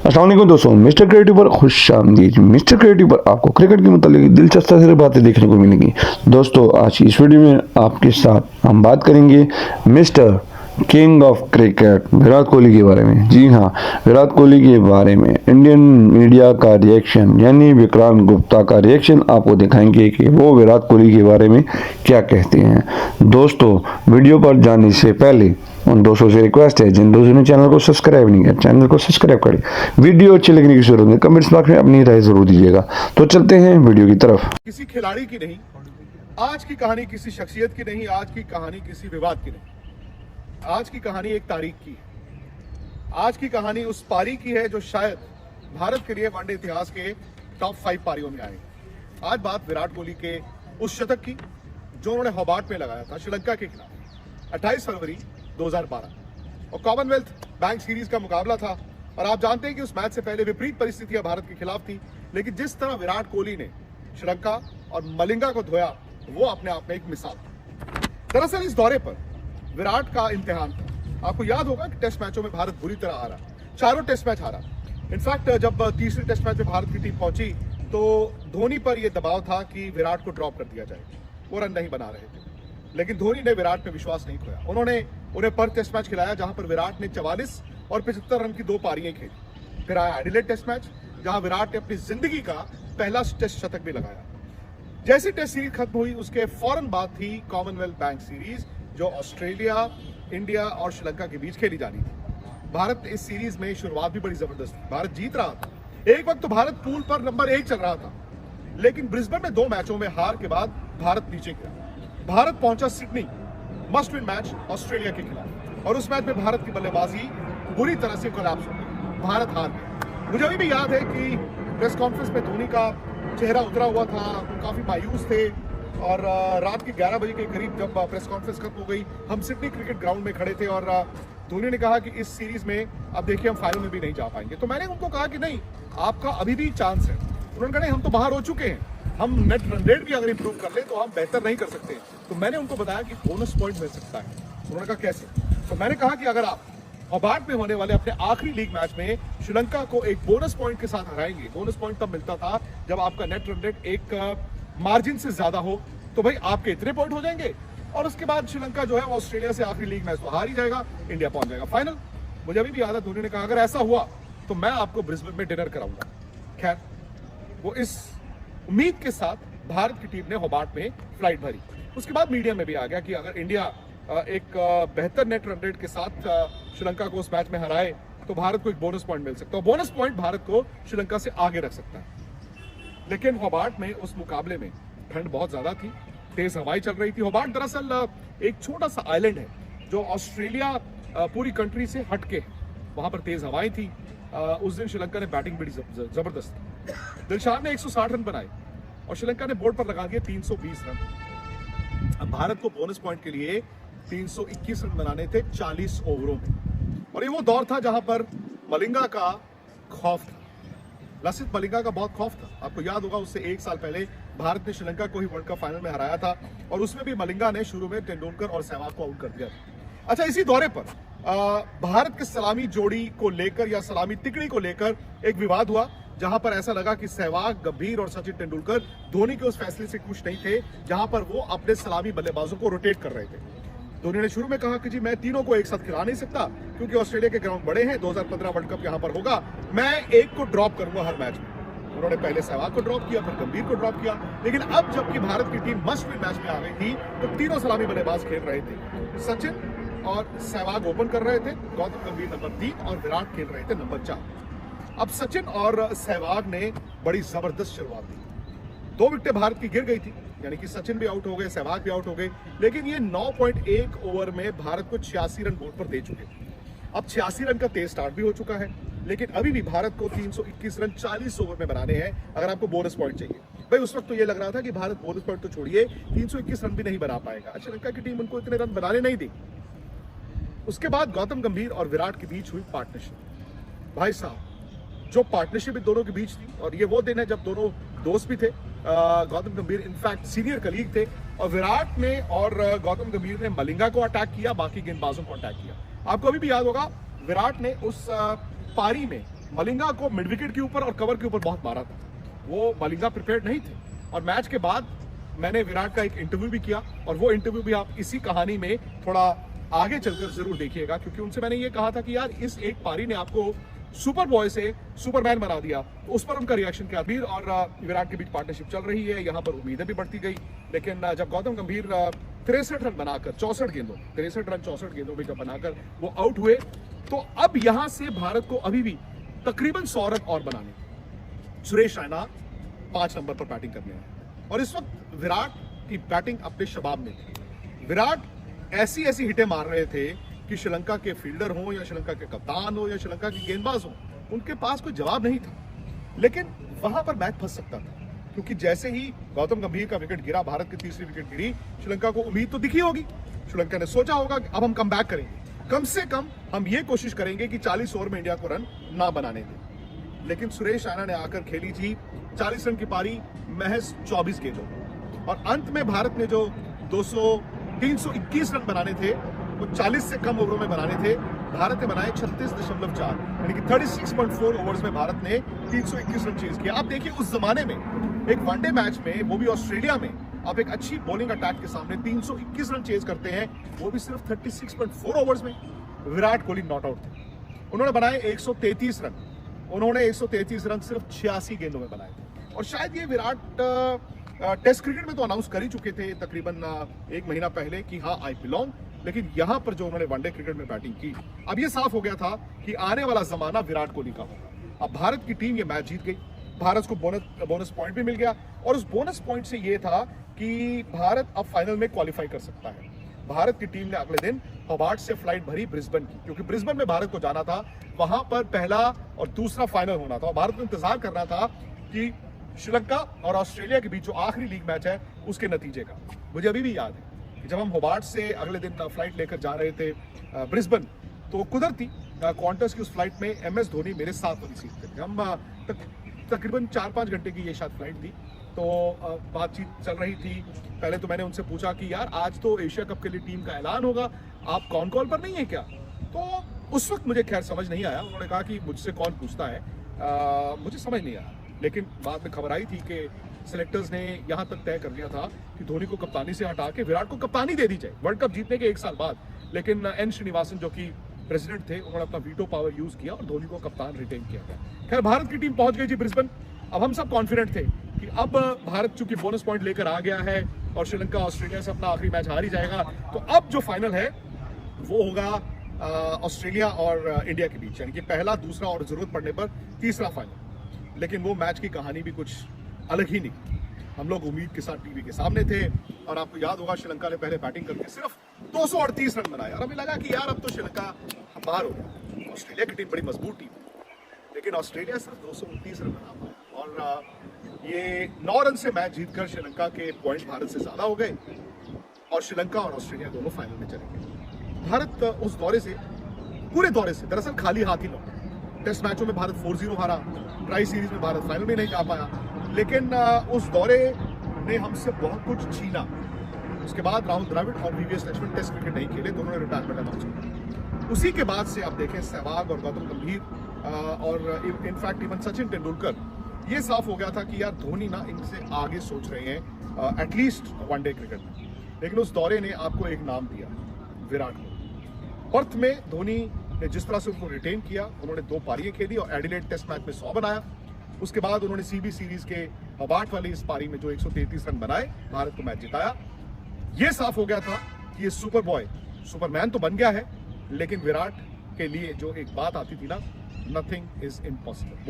अस्सलाम वालेकुम दोस्तों, मिस्टर क्रिएटिव पर खुशामदीद। मिस्टर क्रिएटिव पर आपको क्रिकेट की मुतालिक दिलचस्प सारी बातें देखने को मिलेंगी। दोस्तों, आज की इस वीडियो में आपके साथ हम बात करेंगे mister king of cricket Virat Kohli के बारे में। जी हाँ, विराट कोहली के बारे में इंडियन मीडिया का रिएक्शन यानी विक्रांत गुप्ता का रिएक्शन आपको दिखाएंगे कि वो विराट कोहली के बारे में क्या कहते हैं। दोस्तों, वीडियो पर जाने से पहले उन दोस्तों से रिक्वेस्ट है जिन दोस्तों ने चैनल को सब्सक्राइब नहीं किया, चैनल को सब्सक्राइब करें। वीडियो अच्छी लगने की सूरत में कमेंट्स बॉक्स में अपनी राय जरूर दीजिएगा। तो चलते हैं वीडियो की तरफ। किसी खिलाड़ी की नहीं, आज की कहानी किसी शख्सियत की नहीं, आज की कहानी किसी विवाद की नहीं, आज की कहानी एक तारीख की है। आज की कहानी उस पारी की है जो शायद भारत के लिए वनडे इतिहास के टॉप 5 पारियों में आएगी। आज बात विराट कोहली के उस शतक की जो उन्होंने होबार्ट में लगाया था श्रीलंका के खिलाफ 28 फरवरी 2012 और कॉमनवेल्थ बैंक सीरीज का मुकाबला था। और आप जानते हैं कि उस मैच से पहले विपरीत परिस्थितियां भारत के खिलाफ थी, लेकिन जिस तरह विराट कोहली ने श्रीलंका और मलिंगा को धोया वो अपने आप में एक मिसाल था। दरअसल इस दौरे पर विराट का इम्तिहान था। आपको याद होगा कि टेस्ट मैचों में भारत बुरी तरह हारा, चारों टेस्ट मैच हारा। इनफैक्ट जब तीसरे टेस्ट मैच में भारत की टीम पहुंची तो धोनी पर यह दबाव था कि विराट को ड्रॉप कर दिया जाए, वो रन नहीं बना रहे थे। लेकिन धोनी ने विराट पे विश्वास नहीं खोया। उन्होंने उन्हें पर टेस्ट मैच खिलाया जहां पर विराट ने 44 और 75 रन की 2 पारियां खेली। फिर आया एडिलेड टेस्ट मैच जहां विराट ने अपनी जिंदगी का पहला टेस्ट शतक भी लगाया। जैसे टेस्ट सीरीज खत्म हुई उसके फौरन बाद थी कॉमनवेल्थ बैंक सीरीज जो ऑस्ट्रेलिया, इंडिया और श्रीलंका के बीच खेली जानी थी। भारत इस सीरीज में शुरुआत भी बड़ी जबरदस्त थी, भारत जीत रहा था। एक वक्त तो भारत पूल पर नंबर 1 चल रहा था, लेकिन ब्रिस्बेन में 2 मैचों में हार के बाद भारत नीचे गिरा। भारत पहुंचा Sydney, must win match Australia के खिलाफ, और उस मैच में भारत की बल्लेबाजी बुरी तरह से कोलैप्स हो गई, भारत हार गया। मुझे अभी भी याद है कि प्रेस कॉन्फ्रेंस में धोनी का चेहरा उतरा हुआ था, काफी मायूस थे। और रात के 11 बजे के करीब जब प्रेस कॉन्फ्रेंस खत्म हो गई, हम सिडनी क्रिकेट ग्राउंड में खड़े थे और धोनी ने कहा कि इस सीरीज में अब देखिए हम फाइनल में भी नहीं जा पाएंगे। तो मैंने उनको कहा कि नहीं, आपका अभी भी चांस है। उन्होंने कहा नहीं, हम तो बाहर हो चुके हैं, हम नेट रन रेट भी अगर इंप्रूव कर ले तो हम बेहतर नहीं कर सकते। तो मैंने उनको बताया कि बोनस पॉइंट मिल सकता है। उन्होंने कहा कैसे? तो मैंने कहा कि अगर आप होबार्ट में होने वाले अपने आखिरी लीग मैच में श्रीलंका को एक बोनस पॉइंट के साथ हराएंगे। बोनस पॉइंट तब मिलता था जब आपका नेट रन रेट एक मार्जिन से ज्यादा हो, तो भाई आपके इतने पॉइंट हो जाएंगे और उसके बाद श्रीलंका जो है वो ऑस्ट्रेलिया से आखिरी लीग मैच तो हार ही जाएगा, इंडिया पहुंच जाएगा फाइनल। मुझे अभी भी याद है धोनी ने कहा अगर ऐसा हुआ तो मैं आपको ब्रिस्बेन में डिनर कराऊंगा। खैर, वो इस उम्मीद के साथ भारत की टीम ने होबार्ट में फ्लाइट भरी। उसके बाद मीडिया में भी आ गया कि अगर इंडिया एक बेहतर नेट रन रेट के साथ श्रीलंका को उस मैच में हराए तो भारत को एक बोनस पॉइंट मिल सकता है। बोनस पॉइंट भारत को श्रीलंका से आगे रख सकता है। लेकिन होबार्ट में उस मुकाबले में ठंड बहुत ज्यादा थी, तेज हवाएं चल रही थी। होबार्ट दरअसल एक छोटा सा आइलैंड है जो ऑस्ट्रेलिया पूरी कंट्री से हटके है। वहां पर तेज हवाएं थी। उस दिन श्रीलंका ने बैटिंग बड़ी जबरदस्त की। दिलशाद ने 160 रन बनाए और श्रीलंका ने बोर्ड पर लगा दिए 320 रन। अब भारत को बोनस पॉइंट के लिए 321 रन बनाने थे 40 ओवरों में। और ये वो दौर था जहां पर मलिंगा का खौफ था, लसित मलिंगा का बहुत खौफ था। आपको याद होगा उससे 1 साल पहले भारत ने श्रीलंका को ही वर्ल्ड कप फाइनल में हराया था और उसमें भी मलिंगा ने शुरू में तेंदुलकर और सहवाग को आउट कर दिया था। अच्छा, इसी दौरे पर भारत के सलामी जोड़ी को लेकर या सलामी तिकड़ी को लेकर एक विवाद हुआ, जहां पर ऐसा लगा कि सहवाग, गंभीर और सचिन तेंदुलकर धोनी के उस फैसले से खुश नहीं थे जहां पर वो अपने सलामी बल्लेबाजों को रोटेट कर रहे थे। धोनी ने शुरू में कहा कि जी मैं तीनों को एक साथ खिला नहीं सकता क्योंकि ऑस्ट्रेलिया के ग्राउंड बड़े हैं, 2015 वर्ल्ड कप यहां पर होगा, मैं एक को ड्रॉप करूंगा हर मैच में। उन्होंने पहले सहवाग को ड्रॉप किया, फिर गंभीर को ड्रॉप किया। लेकिन अब जबकि भारत की टीम मस्ट विन मैच में आ गई थी तो तीनों सलामी बल्लेबाज खेल रहे थे। सचिन और सहवाग ओपन कर रहे थे, गौतम गंभीर नंबर 3 और विराट खेल रहे थे नंबर 4। अब सचिन और सहवाग ने बड़ी जबरदस्त शुरुआत दी। 2 विकेटें भारत की गिर गई थी, यानी कि सचिन भी आउट हो गए, सहवाग भी आउट हो गए। लेकिन ये 9.1 ओवर में भारत को 86 रन बोर्ड पर दे चुके। अब 86 रन का तेज स्टार्ट भी हो चुका है, लेकिन अभी भी भारत को 321 रन 40 ओवर में बनाने हैं अगर आपको बोनस पॉइंट चाहिए। भाई उस वक्त तो ये लग रहा था कि भारत बोनस पॉइंट तो छोड़िए 321 रन भी नहीं बना पाएगा। श्रीलंका की टीम उनको इतने रन बनाने नहीं दी। उसके बाद गौतम गंभीर और विराट के बीच हुई पार्टनरशिप। भाई साहब, जो पार्टनरशिप इन दोनों के बीच थी, और ये वो दिन है जब दोनों दोस्त भी थे। गौतम गंभीर इनफैक्ट सीनियर कलीग थे और विराट ने और गौतम गंभीर ने मलिंगा को अटैक किया, बाकी गेंदबाजों को अटैक किया। आपको अभी भी याद होगा विराट ने उस पारी में मलिंगा को मिड विकेट के ऊपर और कवर के ऊपर बहुत मारा था। वो मलिंगा प्रिपेयर्ड नहीं थे। और मैच के बाद मैंने विराट का एक इंटरव्यू भी किया, और वो इंटरव्यू भी आप इसी कहानी में थोड़ा आगे चलकर जरूर देखिएगा, क्योंकि उनसे मैंने ये कहा था कि यार इस एक पारी ने आपको सुपर बॉय से सुपरमैन बना दिया। तो उस पर उनका रिएक्शन क्या? गंभीर और विराट के बीच पार्टनरशिप चल रही है, यहाँ पर उम्मीदें भी बढ़ती गई। लेकिन जब गौतम गंभीर 63 रन बनाकर 64 गेंदों 63 रन 64 गेंदों में जब बनाकर वो आउट हुए, तो अब यहां से भारत को अभी भी तकरीबन 100 रन और बनाने। सुरेश रैना 5 नंबर पर बैटिंग करने हैं, और इस वक्त विराट की बैटिंग अपने शबाब में थी। विराट ऐसी ऐसी हिटें मार रहे थे कि श्रीलंका के फील्डर हो या श्रीलंका के कप्तान हो या श्रीलंका के गेंदबाज हो, उनके पास कोई जवाब नहीं था। लेकिन वहां पर मैच फंस सकता था, क्योंकि जैसे ही गौतम गंभीर का विकेट गिरा, भारत की तीसरी विकेट गिरी, श्रीलंका को उम्मीद तो दिखी होगी। श्रीलंका ने सोचा होगा कि अब हम कम बैक करेंगे, कम से कम हम ये कोशिश करेंगे कि 40 ओवर में इंडिया को रन ना बनाने दें। लेकिन सुरेश रैना ने आकर खेली थी 40 रन की पारी महज 24 गेंदों, और अंत में भारत ने जो 321 रन बनाने थे वो 40 से कम ओवरों में बनाने थे। भारत ने बनाए 36.4, यानी कि 36.4 ओवर्स में भारत ने 321 रन चेज किया। आप देखिए उस जमाने में एक वनडे मैच में, वो भी ऑस्ट्रेलिया में, आप एक अच्छी बॉलिंग अटैक के सामने 321 रन चेज करते हैं, वो भी सिर्फ 36.4 ओवर्स में। विराट कोहली नॉट आउट थे, उन्होंने बनाए 133 रन। उन्होंने 133 रन सिर्फ 86 गेंदों में बनाए थे। और शायद ये विराट टेस्ट क्रिकेट में तो अनाउंस कर ही चुके थे तकरीबन 1 महीना पहले कि हाँ आई बिलोंग, लेकिन यहां पर जो उन्होंने वनडे क्रिकेट में बैटिंग की, अब ये साफ हो गया था कि आने वाला जमाना विराट कोहली का होगा। अब भारत की टीम ये मैच जीत गई, भारत को बोनस पॉइंट भी मिल गया, और उस बोनस पॉइंट से ये था कि भारत अब फाइनल में क्वालिफाई कर सकता है। भारत की टीम ने अगले दिन होबार्ट से फ्लाइट भरी ब्रिस्बेन की, क्योंकि ब्रिस्बेन में भारत को जाना था, वहां पर पहला और दूसरा फाइनल होना था, और भारत को इंतजार करना था कि श्रीलंका और ऑस्ट्रेलिया के बीच जो आखिरी लीग मैच है उसके नतीजे का। मुझे अभी भी याद है कि जब हम होबार्ट से अगले दिन फ्लाइट लेकर जा रहे थे ब्रिस्बेन, तो कुदरती क्वांटस की उस फ्लाइट में MS धोनी मेरे साथ वाली सीट पे थे। हम तकरीबन 4-5 घंटे की ये शायद फ्लाइट थी, तो बातचीत चल रही थी। पहले तो मैंने उनसे पूछा कि यार आज तो एशिया कप के लिए टीम का ऐलान होगा, आप कॉल पर नहीं है क्या? तो उस वक्त मुझे खैर समझ नहीं आया। उन्होंने कहा कि मुझसे कौन पूछता है, मुझे समझ नहीं आया। लेकिन बाद में खबर आई थी कि सिलेक्टर्स ने यहाँ तक तय कर लिया था कि धोनी को कप्तानी से हटा के विराट को कप्तानी दे दी जाए वर्ल्ड कप जीतने के 1 साल बाद। लेकिन N श्रीनिवासन जो कि प्रेसिडेंट थे, उन्होंने अपना वीटो पावर यूज किया और धोनी को कप्तान रिटेन किया गया। खैर भारत की टीम पहुंच गई थी ब्रिस्बेन। अब हम सब कॉन्फिडेंट थे कि अब भारत चूंकि बोनस पॉइंट लेकर आ गया है और श्रीलंका ऑस्ट्रेलिया से अपना आखिरी मैच हार ही जाएगा, तो अब जो फाइनल है वो होगा ऑस्ट्रेलिया और इंडिया के बीच, यानी कि पहला, दूसरा और जरूरत पड़ने पर तीसरा फाइनल। लेकिन वो मैच की कहानी भी कुछ अलग ही निकली। हम लोग उम्मीद के साथ टीवी के सामने थे, और आपको याद होगा श्रीलंका ने पहले बैटिंग करके सिर्फ 238 रन बनाए, और हमें लगा कि यार अब तो श्रीलंका बाहर हो गया। ऑस्ट्रेलिया की टीम बड़ी मजबूत टीम, लेकिन ऑस्ट्रेलिया सिर्फ 229 रन बना पाया, और ये 9 रन से मैच जीतकर श्रीलंका के पॉइंट भारत से ज्यादा हो गए, और श्रीलंका और ऑस्ट्रेलिया दोनों फाइनल में चले गए। भारत उस दौरे से, पूरे दौरे से दरअसल खाली हाथ ही लौटा। टेस्ट मैचों में भारत 4-0 हारा, ट्राई सीरीज में भारत फाइनल में नहीं जा पाया, लेकिन उस दौरे ने हमसे बहुत कुछ छीना। उसके बाद राहुल द्रविड़ और VVS लक्ष्मण टेस्ट क्रिकेट नहीं खेले, दोनों ने रिटायरमेंट अनाउंस किया। उसी के बाद से आप देखें सहवाग और गौतम गंभीर और इनफैक्ट इवन सचिन तेंदुलकर, ये साफ हो गया था कि यार धोनी ना इनसे आगे सोच रहे हैं एटलीस्ट वनडे क्रिकेट में। लेकिन उस दौरे ने आपको एक नाम दिया, विराट कोहली। पर्थ में धोनी ने जिस तरह से उनको रिटेन किया, उन्होंने 2 पारियां खेली और एडिलेड टेस्ट मैच में 100 बनाया। उसके बाद उन्होंने CB सीरीज के होबार्ट वाली इस पारी में जो 133 रन बनाए, भारत को मैच जिताया। यह साफ हो गया था कि ये सुपर बॉय सुपरमैन तो बन गया है, लेकिन विराट के लिए जो एक बात आती थी ना, नथिंग इज इम्पॉसिबल।